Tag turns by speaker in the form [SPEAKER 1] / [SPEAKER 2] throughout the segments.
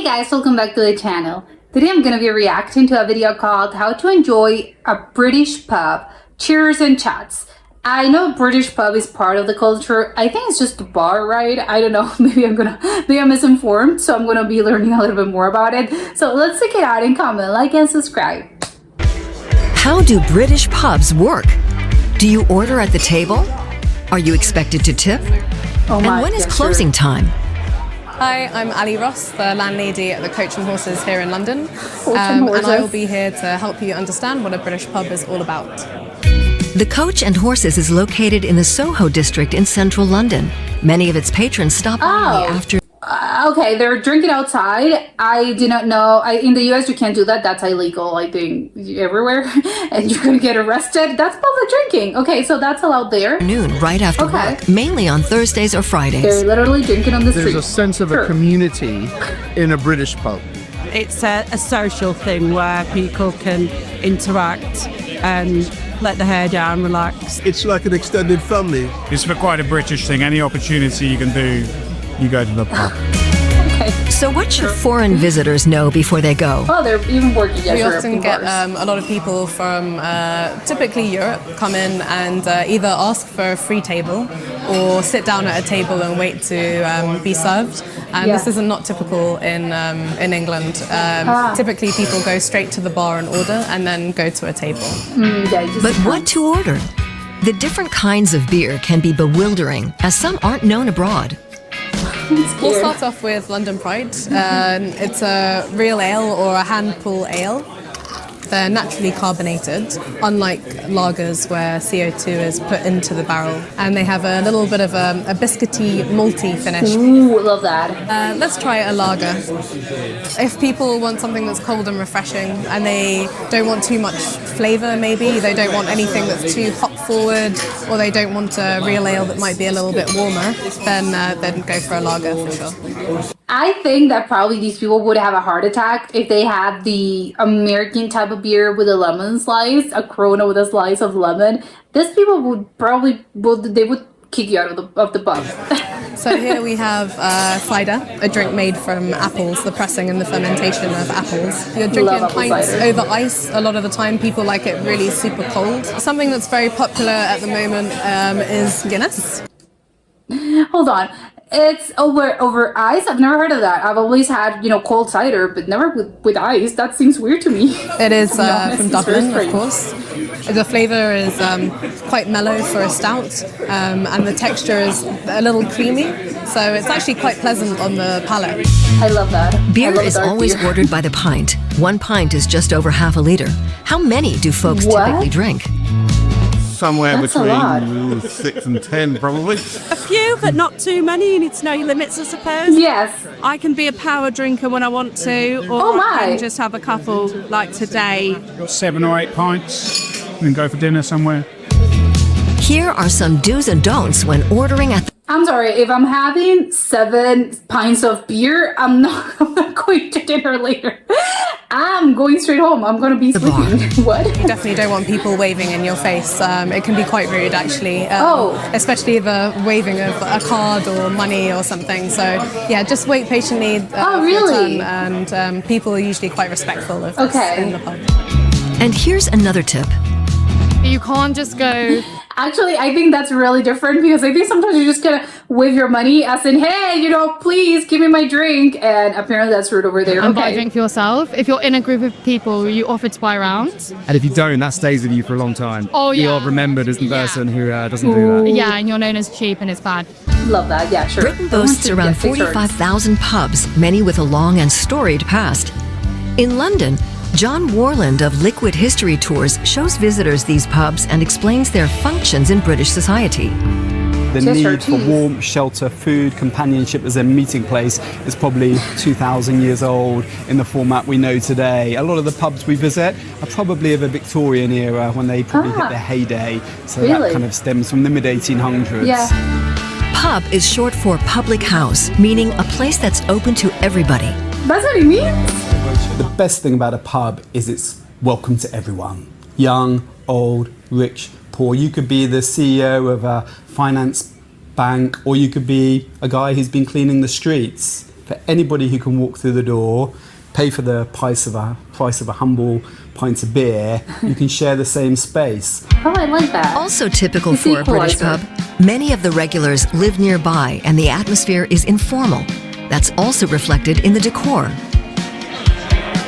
[SPEAKER 1] guys, welcome back to the channel. Today I'm gonna be reacting to a video called How to Enjoy a British Pub, Cheers and Chats. I know British pub is part of the culture. I think it's just a bar, right? I don't know, maybe I'm misinformed, so I'm gonna be learning a little bit more about it. So let's check it out and comment, like and subscribe.
[SPEAKER 2] How do British pubs work? Do you order at the table? Are you expected to tip?
[SPEAKER 1] Oh my,
[SPEAKER 2] and when is
[SPEAKER 1] yeah,
[SPEAKER 2] closing time?
[SPEAKER 3] Hi, I'm Ali Ross, the landlady at the Coach and Horses here in London.
[SPEAKER 1] and
[SPEAKER 3] and I will be here to help you understand what a British pub is all about.
[SPEAKER 2] The Coach and Horses is located in the Soho district in central London. Many of its patrons stop by in the afternoon.
[SPEAKER 1] Okay, they're drinking outside. I did not know. In the US, you can't do that. That's illegal, I think, everywhere. And you're gonna get arrested. That's public drinking. Okay, so that's allowed there.
[SPEAKER 2] Noon, right after work, mainly on Thursdays or Fridays.
[SPEAKER 1] They're literally drinking on the street.
[SPEAKER 4] There's a sense of a community in a British pub.
[SPEAKER 5] It's a social thing where people can interact and let the hair down, relax.
[SPEAKER 4] It's like an extended family.
[SPEAKER 6] It's quite a British thing. Any opportunity you can do, you go to the pub.
[SPEAKER 2] So what should foreign visitors know before they go?
[SPEAKER 1] Oh, they're even working.
[SPEAKER 3] We often get a lot of people from typically Europe come in and either ask for a free table or sit down at a table and wait to be served. And this is not typical in England. Typically people go straight to the bar and order and then go to a table.
[SPEAKER 2] But what to order? The different kinds of beer can be bewildering, as some aren't known abroad.
[SPEAKER 3] We'll start off with London Pride. It's a real ale or a hand pull ale. They're naturally carbonated, unlike lagers where CO2 is put into the barrel. And they have a little bit of a biscuity, malty finish.
[SPEAKER 1] Ooh, love that.
[SPEAKER 3] Let's try a lager. If people want something that's cold and refreshing and they don't want too much flavour maybe, they don't want anything that's too hop forward, or they don't want a real ale that might be a little bit warmer, then go for a lager for sure.
[SPEAKER 1] I think that probably these people would have a heart attack if they had the American type of beer with a lemon slice, a Corona with a slice of lemon. These people would probably kick you out of the pub.
[SPEAKER 3] So here we have cider, a drink made from apples, the pressing and the fermentation of apples. You're drinking pints over ice. A lot of the time people like it really super cold. Something that's very popular at the moment is Guinness.
[SPEAKER 1] Hold on. It's over ice? I've never heard of that. I've always had, cold cider, but never with ice. That seems weird to me.
[SPEAKER 3] It is from Dublin, of course. The flavour is quite mellow for a stout, and the texture is a little creamy, so it's actually quite pleasant on the palate.
[SPEAKER 1] I love that.
[SPEAKER 2] Beer is always ordered by the pint. 1 pint is just over half a litre. How many do folks typically drink?
[SPEAKER 4] Somewhere between 6 and 10, probably.
[SPEAKER 5] A few, but not too many. You need to know your limits, I suppose.
[SPEAKER 1] Yes.
[SPEAKER 5] I can be a power drinker when I want to, or I can just have a couple, like today.
[SPEAKER 6] 7 or 8 pints, and then go for dinner somewhere.
[SPEAKER 2] Here are some do's and don'ts when ordering at the...
[SPEAKER 1] I'm sorry, if I'm having 7 pints of beer, I'm not going to dinner later. I'm going straight home. I'm going to be sleeping. What?
[SPEAKER 3] You definitely don't want people waving in your face. It can be quite rude, actually. Especially the waving of a card or money or something. So, yeah, just wait patiently for your turn. And people are usually quite respectful of this in the pub.
[SPEAKER 2] And here's another tip.
[SPEAKER 7] You can't just go...
[SPEAKER 1] Actually, I think that's really different, because I think sometimes you're just gonna wave your money as in, hey, please give me my drink, and apparently that's rude over there.
[SPEAKER 7] And buy a drink for yourself. If you're in a group of people, you offer to buy around.
[SPEAKER 8] And if you don't, that stays with you for a long time.
[SPEAKER 7] Oh, yeah.
[SPEAKER 8] You're remembered as the person who doesn't do that.
[SPEAKER 7] Yeah, and you're known as cheap and it's bad.
[SPEAKER 1] Love that, yeah, sure.
[SPEAKER 2] Britain boasts around 45,000 pubs, many with a long and storied past. In London, John Warland of Liquid History Tours shows visitors these pubs and explains their functions in British society.
[SPEAKER 9] The need for warmth, shelter, food, companionship as a meeting place is probably 2,000 years old in the format we know today. A lot of the pubs we visit are probably of a Victorian era when they probably hit their heyday. So that kind of stems from the mid-1800s.
[SPEAKER 1] Yeah.
[SPEAKER 2] Pub is short for public house, meaning a place that's open to everybody.
[SPEAKER 1] That's what it means?
[SPEAKER 9] The best thing about a pub is it's welcome to everyone. Young, old, rich, poor. You could be the CEO of a finance bank, or you could be a guy who's been cleaning the streets. for anybody who can walk through the door, pay for the price of a humble pint of beer, you can share the same space.
[SPEAKER 1] Oh, I like that.
[SPEAKER 2] Also typical
[SPEAKER 1] It's
[SPEAKER 2] for a British
[SPEAKER 1] equalizer.
[SPEAKER 2] pub, many of the regulars live nearby and the atmosphere is informal. That's also reflected in the decor.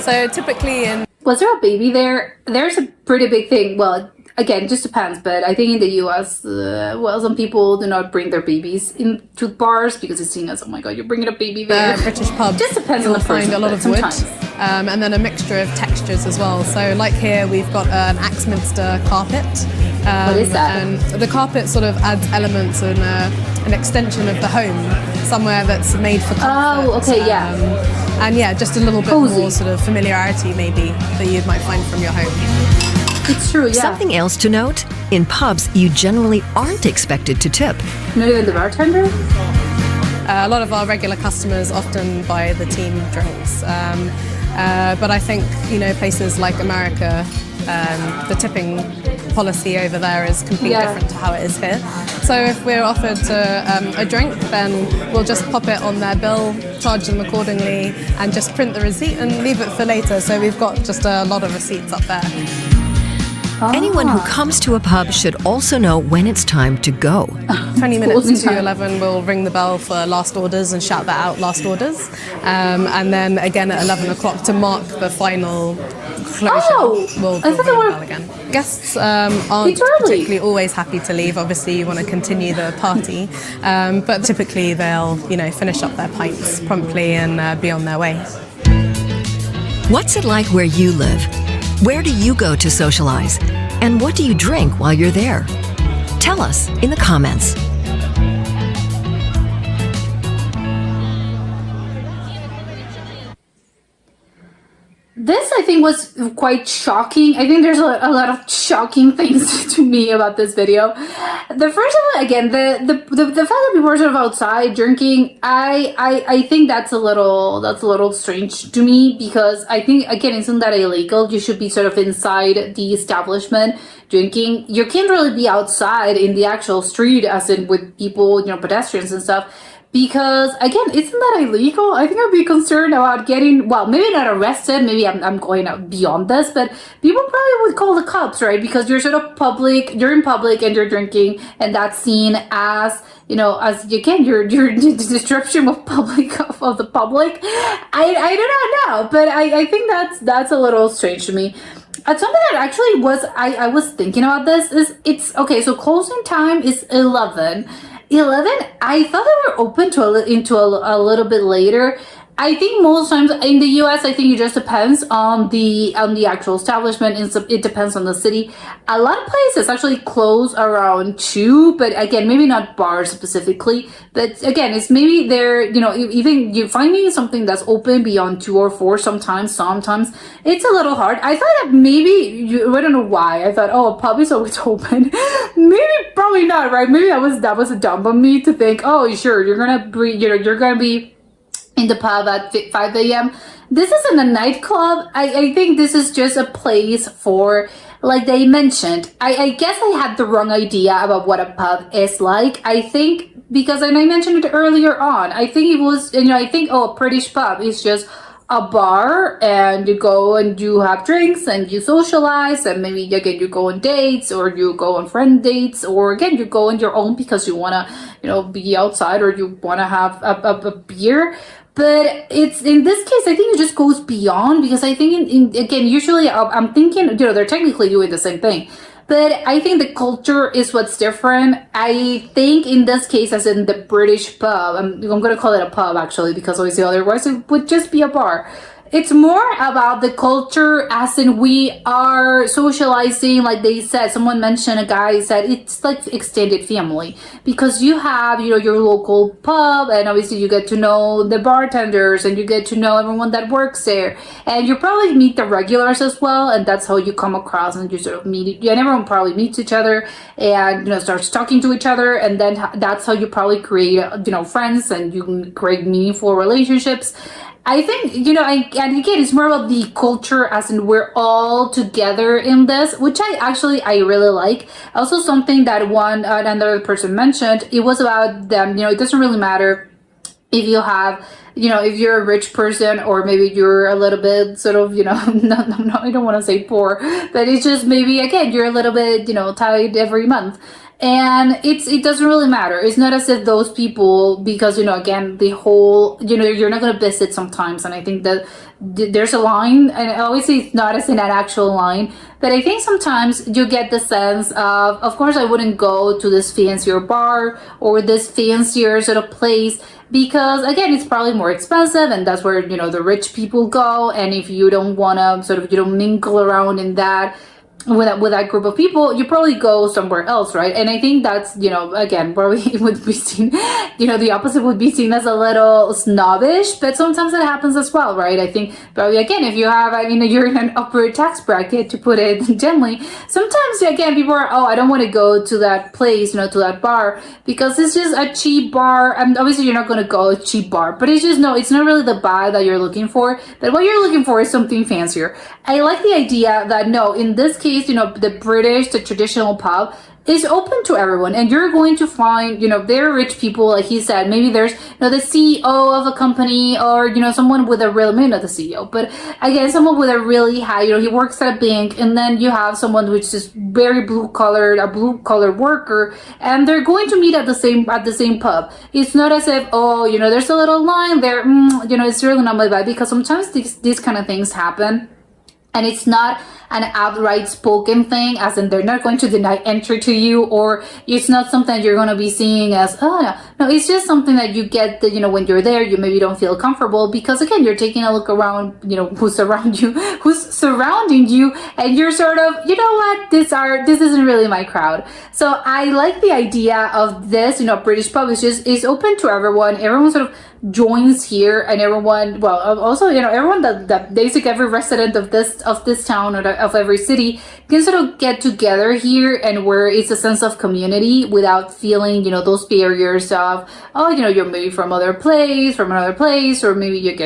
[SPEAKER 3] So typically in
[SPEAKER 1] Was there a baby there? There's a pretty big thing. Well, again, just depends, but I think in the US, some people do not bring their babies into bars because it's seen as, oh my god, you're bringing a baby there.
[SPEAKER 3] British pubs,
[SPEAKER 1] Just depends on
[SPEAKER 3] you'll
[SPEAKER 1] the person,
[SPEAKER 3] find a lot
[SPEAKER 1] but
[SPEAKER 3] of wood,
[SPEAKER 1] sometimes.
[SPEAKER 3] and then a mixture of textures as well. So like here, we've got an Axminster carpet.
[SPEAKER 1] What is that?
[SPEAKER 3] And the carpet sort of adds elements and an extension of the home, somewhere that's made for comfort.
[SPEAKER 1] Oh, okay, yeah.
[SPEAKER 3] And yeah, just a little bit
[SPEAKER 1] Cozy.
[SPEAKER 3] more sort of familiarity maybe that you might find from your home.
[SPEAKER 1] It's true, yeah.
[SPEAKER 2] Something else to note, in pubs, you generally aren't expected to tip.
[SPEAKER 1] Not even the bartender?
[SPEAKER 3] A lot of our regular customers often buy the team drinks, but I think places like America, the tipping policy over there is completely different to how it is here. So if we're offered a drink, then we'll just pop it on their bill, charge them accordingly, and just print the receipt and leave it for later. So we've got just a lot of receipts up there.
[SPEAKER 2] Anyone who comes to a pub should also know when it's time to go.
[SPEAKER 3] 20 minutes
[SPEAKER 1] Closing
[SPEAKER 3] to
[SPEAKER 1] time.
[SPEAKER 3] 11, we'll ring the bell for last orders and shout that out, last orders. And then again at 11 o'clock to mark the final closure,
[SPEAKER 1] Oh,
[SPEAKER 3] we'll
[SPEAKER 1] I
[SPEAKER 3] ring
[SPEAKER 1] thought
[SPEAKER 3] the
[SPEAKER 1] they were-
[SPEAKER 3] bell again. Guests aren't
[SPEAKER 1] It's early.
[SPEAKER 3] particularly always happy to leave. Obviously, you want to continue the party. But typically they'll, finish up their pints promptly and be on their way.
[SPEAKER 2] What's it like where you live? Where do you go to socialize? And what do you drink while you're there? Tell us in the comments.
[SPEAKER 1] This, I think, was quite shocking. I think there's a lot of shocking things to me about this video. The first of all, again, the fact that people are sort of outside drinking, I think that's a little strange to me, because I think, again, isn't that illegal? You should be sort of inside the establishment drinking. You can't really be outside in the actual street, as in with people, pedestrians and stuff. Because, again, isn't that illegal? I think I'd be concerned about getting, well, maybe not arrested, maybe I'm going out beyond this, but people probably would call the cops, right? Because you're sort of you're in public and you're drinking, and that's seen as, as, again, your disruption of the public. I do not know, but I think that's a little strange to me. Something that actually I was thinking about this is, it's, okay, so closing time is 11. I thought they were open to a little bit later. I think most times in the US, I think it just depends on the actual establishment. It depends on the city. A lot of places actually close around 2, but again, maybe not bars specifically. But again, it's maybe they're, even you finding something that's open beyond 2 or 4 sometimes it's a little hard. I thought that maybe, I don't know why, I thought, oh, a pub is always open. Maybe, probably not, right? Maybe that was a dumb of me to think, oh, sure, you're gonna be in the pub at 5 a.m. This isn't a nightclub. I think this is just a place for, like they mentioned, I guess I had the wrong idea about what a pub is like. I think, because, and I mentioned it earlier on, I think it was, I think, a British pub is just a bar, and you go and you have drinks and you socialize, and maybe again you go on dates, or you go on friend dates, or again you go on your own because you want to be outside, or you want to have a beer. But it's, in this case, I think it just goes beyond, because I think again, usually I'm thinking, they're technically doing the same thing, but I think the culture is what's different. I think in this case, as in the British pub, I'm going to call it a pub actually, because obviously otherwise it would just be a bar. It's more about the culture, as in we are socializing, like they said. Someone mentioned, a guy said, it's like extended family, because you have, your local pub, and obviously you get to know the bartenders, and you get to know everyone that works there, and you probably meet the regulars as well, and that's how you come across, and you sort of meet, and everyone probably meets each other, and, starts talking to each other, and then that's how you probably create, friends, and you can create meaningful relationships. I think, and again, it's more about the culture, as in we're all together in this, which I really like. Also, something that another person mentioned, it was about them, it doesn't really matter if you have if you're a rich person, or maybe you're a little bit sort of, no, I don't want to say poor, but it's just maybe, again, you're a little bit, tight every month. And it doesn't really matter. It's not as if those people, because, again, the whole, you're not going to visit sometimes. And I think that there's a line, and I always say it's not as in an actual line, but I think sometimes you get the sense of course, I wouldn't go to this fancier bar or this fancier sort of place, because again, it's probably more expensive, and that's where, the rich people go. And if you don't want to sort of, mingle around in that, with that group of people, you probably go somewhere else, right? And I think that's, again, probably it would be seen, the opposite would be seen as a little snobbish, but sometimes it happens as well, right? I think probably, again, if you have, you're in an upper tax bracket, to put it gently, sometimes, again, people are, I don't want to go to that place, to that bar, because it's just a cheap bar. And obviously you're not going to go to a cheap bar, but it's just, it's not really the vibe that you're looking for. But what you're looking for is something fancier. I like the idea that, no, in this case, the traditional pub is open to everyone, and you're going to find, very rich people, like he said. Maybe there's, the CEO of a company, or, someone with a real, maybe not the CEO, but again, someone with a really high, he works at a bank, and then you have someone which is very blue collar worker, and they're going to meet at the same pub. It's not as if, there's a little line there, it's really not my vibe, because sometimes these kind of things happen. And it's not an outright spoken thing, as in they're not going to deny entry to you, or it's not something that you're going to be seeing as, no, it's just something that you get that, when you're there, you maybe don't feel comfortable, because again, you're taking a look around, who's surrounding you, and you're sort of, this isn't really my crowd. So I like the idea of this, British pub is open to everyone. Everyone sort of joins here, and everyone, also, everyone that basically every resident of this town, or of every city, can sort of get together here, and where it's a sense of community without feeling, those barriers of, you're maybe from another place, or maybe you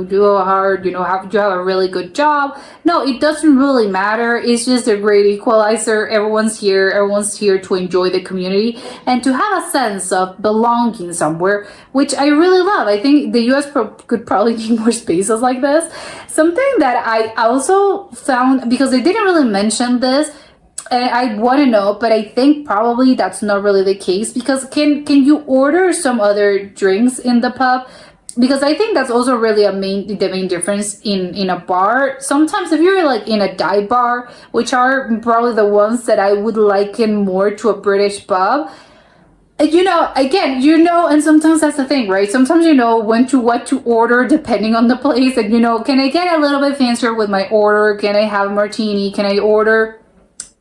[SPEAKER 1] do hard, you have a really good job. No, it doesn't really matter. It's just a great equalizer. Everyone's here to enjoy the community and to have a sense of belonging somewhere, which I really love. I think the US could probably need more spaces like this. Something that I also found, because they didn't really mention this, and I want to know, but I think probably that's not really the case, because can you order some other drinks in the pub? Because I think that's also really the main difference in a bar. Sometimes if you're like in a dive bar, which are probably the ones that I would liken more to a British pub, again, and sometimes that's the thing, right? Sometimes what to order depending on the place, and can I get a little bit fancier with my order? Can I have a martini? Can I order,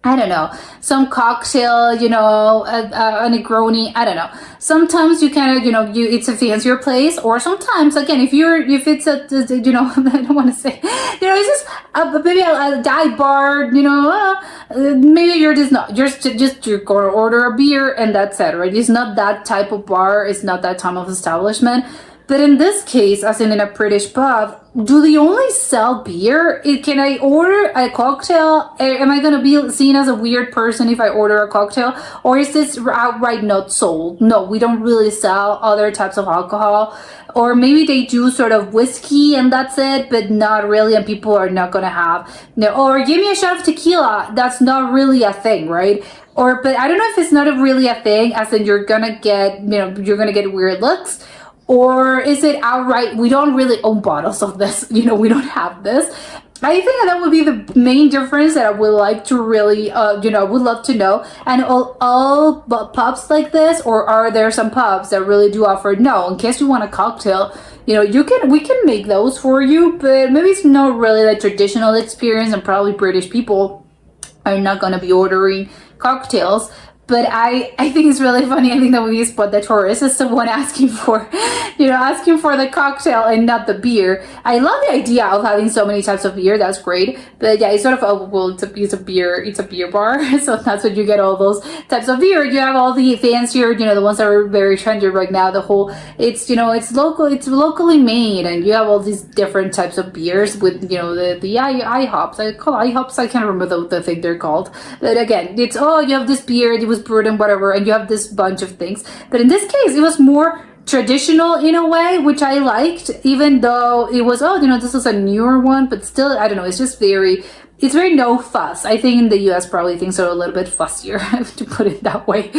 [SPEAKER 1] I don't know, some cocktail, a Negroni, I don't know. Sometimes you kind of, it's a fancier place, or sometimes, again, if it's a, I don't want to say, it's just maybe a dive bar, maybe you're just not, you're going to order a beer and that's it, right? It's not that type of bar, it's not that type of establishment. But in this case, as in a British pub, do they only sell beer? Can I order a cocktail? Am I going to be seen as a weird person if I order a cocktail? Or is this outright not sold? No, we don't really sell other types of alcohol. Or maybe they do sort of whiskey and that's it, but not really, and people are not going to have. Or give me a shot of tequila. That's not really a thing, right? But I don't know if it's not really a thing, as in you're going to get, weird looks. Or is it outright, we don't really own bottles of this, we don't have this. I think that would be the main difference that I would like to really, would love to know. And all pubs like this, or are there some pubs that really do offer, no, in case you want a cocktail, we can make those for you, but maybe it's not really the traditional experience, and probably British people are not going to be ordering cocktails. But I think it's really funny. I think that we spot the tourist is the one asking for the cocktail and not the beer. I love the idea of having so many types of beer. That's great. But yeah, it's sort of it's a beer bar. So that's what you get, all those types of beer. You have all the fancier, the ones that are very trendy right now. The whole, it's local, it's locally made, and you have all these different types of beers with, the IHOPs. I call IHOPs. I can't remember the thing they're called. But again, it's, you have this beer, it was brewed and whatever, and you have this bunch of things. But in this case, it was more traditional in a way, which I liked, even though it was, this is a newer one, but still, I don't know, it's just it's very no fuss. I think in the US probably things are a little bit fussier, to put it that way.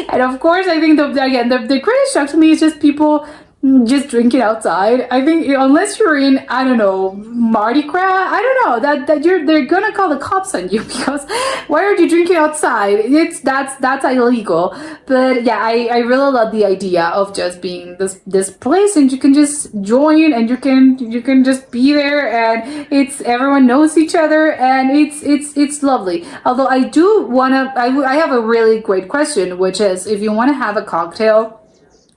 [SPEAKER 1] And of course, I think the greatest shock to me is just people just drinking outside. I think unless you're in, I don't know, Mardi Gras, I don't know, they're gonna call the cops on you, because why are you drinking outside? That's illegal. But yeah, I really love the idea of just being this place, and you can just join, and you can just be there, and everyone knows each other, and it's lovely. Although I have a really great question, which is, if you want to have a cocktail,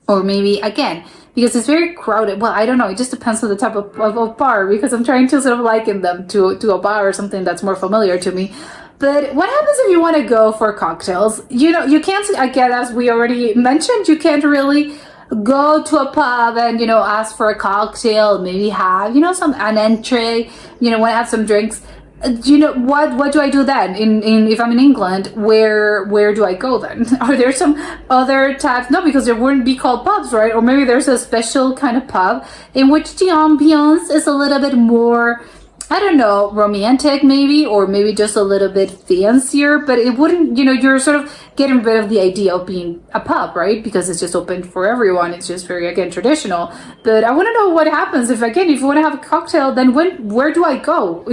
[SPEAKER 1] or maybe again, because it's very crowded. Well, I don't know. It just depends on the type of bar, because I'm trying to sort of liken them to a bar or something that's more familiar to me. But what happens if you want to go for cocktails? You can't, again, as we already mentioned, you can't really go to a pub and, ask for a cocktail, maybe have, an entree, want to have some drinks. What do I do then? If I'm in England, where do I go then? Are there some other types? No, because there wouldn't be called pubs, right? Or maybe there's a special kind of pub in which the ambiance is a little bit more, I don't know, romantic maybe, or maybe just a little bit fancier, but it wouldn't, you're sort of getting rid of the idea of being a pub, right? Because it's just open for everyone. It's just very, again, traditional. But I want to know what happens if you want to have a cocktail, then where do I go?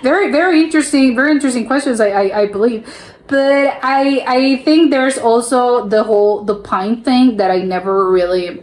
[SPEAKER 1] Very, very interesting questions, I believe. But I think there's also the pint thing that I never really...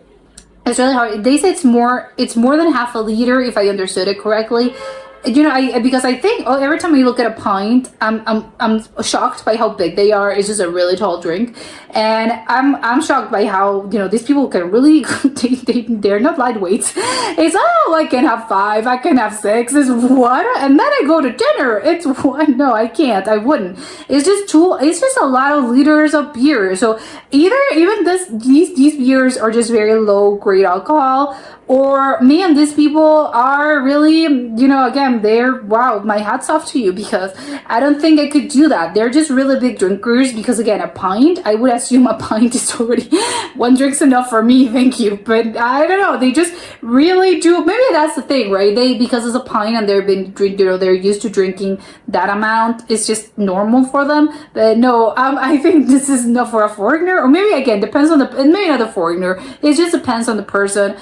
[SPEAKER 1] It's really hard. They say it's more than half a liter, if I understood it correctly. Because I think every time I look at a pint, I'm shocked by how big they are. It's just a really tall drink, and I'm shocked by how these people can really they're not lightweights. It's I can have 5, I can have 6. It's what? And then I go to dinner. It's what? No, I can't. I wouldn't. It's just a lot of liters of beer. So even these beers are just very low grade alcohol. Or man, these people are really, again, my hat's off to you, because I don't think I could do that. They're just really big drinkers, because again, a pint, I would assume a pint is already, one drink's enough for me, thank you. But I don't know, they just really do, maybe that's the thing, right? Because it's a pint and they're used to drinking that amount, it's just normal for them. But no, I think this is not for a foreigner, or maybe again, depends on maybe not the foreigner, it just depends on the person.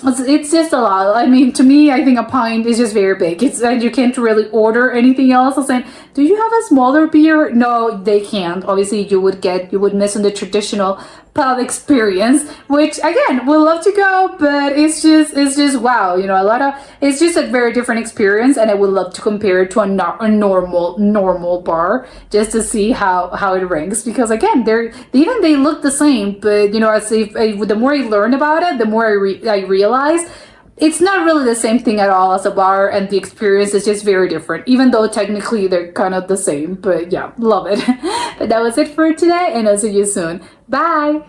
[SPEAKER 1] It's just a lot. I mean, to me, I think a pint is just very big. And you can't really order anything else. I'm saying, do you have a smaller beer? No, they can't. Obviously, you would miss on the traditional pub experience, which again, would love to go, but it's just wow, it's just a very different experience, and I would love to compare it to a normal bar, just to see how it ranks, because again, they look the same, but the more I learn about it, the more I realize it's not really the same thing at all as a bar, and the experience is just very different, even though technically they're kind of the same. But yeah, love it. But that was it for today, and I'll see you soon. Bye!